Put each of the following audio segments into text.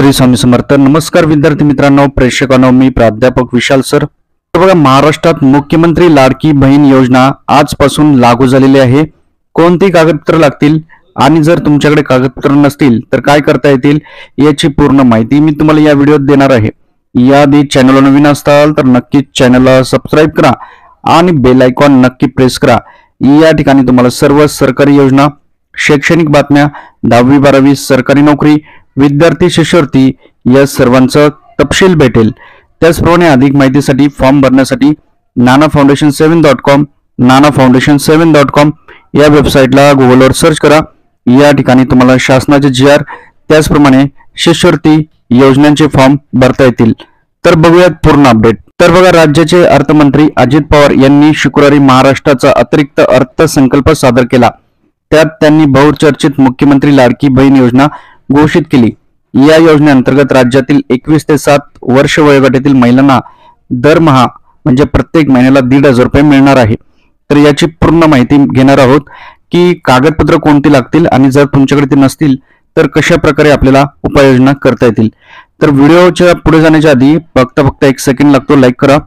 श्री स्वामी समर्थ। नमस्कार विद्यार्थी मित्रांनो, प्रेक्षकांनो, मी प्राध्यापक विशाल सर। बघा, महाराष्ट्रात मुख्यमंत्री लाडकी बहीण योजना आजपासून लागू झालेली आहे। कोणती कागदपत्र लागतील आणि जर तुमच्याकडे कागदपत्र नसतील तर काय करता येतील याची पूर्ण माहिती मी तुम्हाला या व्हिडिओत देणार आहे। याआधी चॅनलला नवीन असाल तर नक्कीच चॅनलला सबस्क्राइब करा आणि बेल आयकॉन नक्की प्रेस करा। या ठिकाणी तुम्हाला सर्व सरकारी योजना, शैक्षणिक बातम्या, 10वी 12वी सरकारी नोकरी, विद्यार्थी शिष्यवृत्ती या सर्वांचा तपशील भेटेल। त्याचप्रमाणे अधिक माहितीसाठी फॉर्म भरण्यासाठी nanafoundation7.com nanafoundation7.com या वेबसाईटला गुगलवर सर्च करा। या ठिकाणी तुम्हाला शासनाचे GR त्याचप्रमाणे शिष्यवृत्ती योजनांचे फॉर्म भरता येतील। तर बघूयात पूर्ण अपडेट। तर बघा, राज्याचे अर्थमंत्री अजित पवार यांनी शुक्रवारी महाराष्ट्राचा अतिरिक्त अर्थसंकल्प सादर केला। त्यात त्यांनी बहुचर्चित मुख्यमंत्री लाडकी बहीण योजना घोषित केली। या योजनेअंतर्गत राज्यातील 21 ते 7 वर्ष वयोगटातील महिलांना दरमहा म्हणजे प्रत्येक महिन्याला 1,500 रुपये मिळणार आहे। तर याची पूर्ण माहिती घेणार आहोत की कागदपत्र कोणती लागतील आणि जर तुमच्याकडे ते नसतील तर कशा प्रकारे आपल्याला उपाययोजना करता येतील। तर व्हिडिओच्या पुढे जाण्याच्या आधी फक्त 1 सेकंड लागतो, लाईक करा।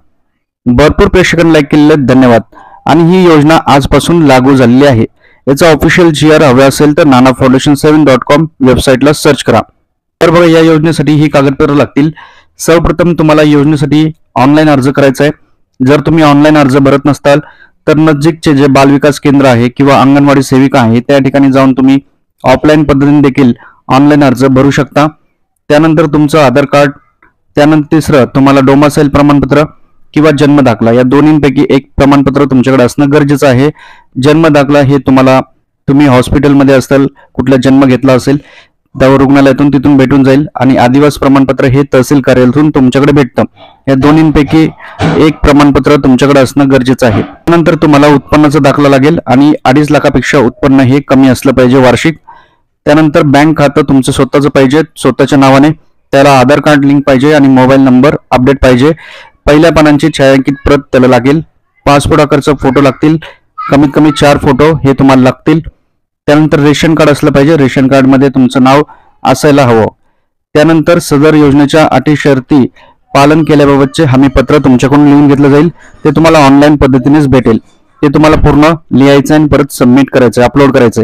भरपूर प्रेक्षकांनी लाईक केलेले धन्यवाद। आणि ही योजना आजपासून लागू झालेली आहे। याचा ऑफिशियल GR हवे असेल तर nanafoundation7.com वेबसाईटला सर्च करा। तर बघा, या योजनेसाठी ही कागदपत्र लागतील। सर्वप्रथम तुम्हाला योजनेसाठी ऑनलाईन अर्ज करायचा आहे। जर तुम्ही ऑनलाईन अर्ज भरत नसताल तर नजीकचे जे बालविकास केंद्र आहे किंवा अंगणवाडी सेविका आहे त्या ठिकाणी जाऊन तुम्ही ऑफलाईन पद्धतीने देखील ऑनलाईन अर्ज भरू शकता। त्यानंतर तुमचं आधार कार्ड, त्यानंतर तिसरं तुम्हाला डोमासाईल प्रमाणपत्र किंवा जन्म दाखला या दोन्हींपैकी एक प्रमाणपत्र तुमच्याकडे असणं गरजेचं आहे। जन्म दाखला हे तुम्ही हॉस्पिटलमध्ये असाल, कुठला जन्म घेतला असेल त्या रुग्णालयातून तिथून भेटून जाईल आणि आदिवासी प्रमाणपत्र हे तहसील कार्यालयातून तुमच्याकडे भेटतं। या दोन्हींपैकी एक प्रमाणपत्र तुमच्याकडे असणं गरजेचं आहे। त्यानंतर तुम्हाला उत्पन्नाचा दाखला लागेल आणि 2.5 लाखापेक्षा उत्पन्न हे कमी असलं पाहिजे वार्षिक। त्यानंतर बँक खातं तुमचं स्वतःचं पाहिजे, स्वतःच्या नावाने, त्याला आधार कार्ड लिंक पाहिजे आणि मोबाईल नंबर अपडेट पाहिजे। पहिल्या पानांची छायांकित प्रत त्याला लागेल। पासपोर्ट आकारचा फोटो लागतील, कमीत कमी 4 फोटो हे तुम्हाला लागतील। त्यानंतर रेशन कार्ड असलं पाहिजे, रेशन कार्ड मध्ये तुमचं नाव असायला हवं। त्यानंतर सदर योजनेच्या अटी शर्ती पालन केल्याबाबतचे हमीपत्र तुमच्याकडून लिहून घेतलं जाईल। ते तुम्हाला ऑनलाईन पद्धतीनेच भेटेल। ते तुम्हाला पूर्ण लिहायचं आणि परत सबमिट करायचं, अपलोड करायचं।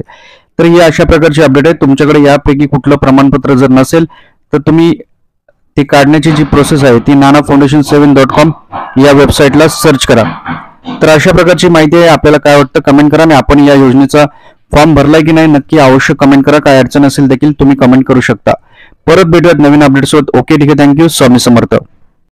तर ही अशा प्रकारची अपडेट आहे। तुमच्याकडे यापैकी कुठलं प्रमाणपत्र जर नसेल तर तुम्ही ती काढण्याची जी प्रोसेस आहे ती nanafoundation7.com या वेबसाईटला सर्च करा। तर अशा प्रकारची माहिती आहे। आपल्याला काय वाटतं कमेंट करा आणि आपण या योजनेचा फॉर्म भरलाय की नाही नक्की अवश्य कमेंट करा। काय अडचण असेल देखील तुम्ही कमेंट करू शकता। परत भेटूयात नवीन अपडेट्स सोबत। ओके, ठीक आहे, थँक्यू, स्वामी समर्थ।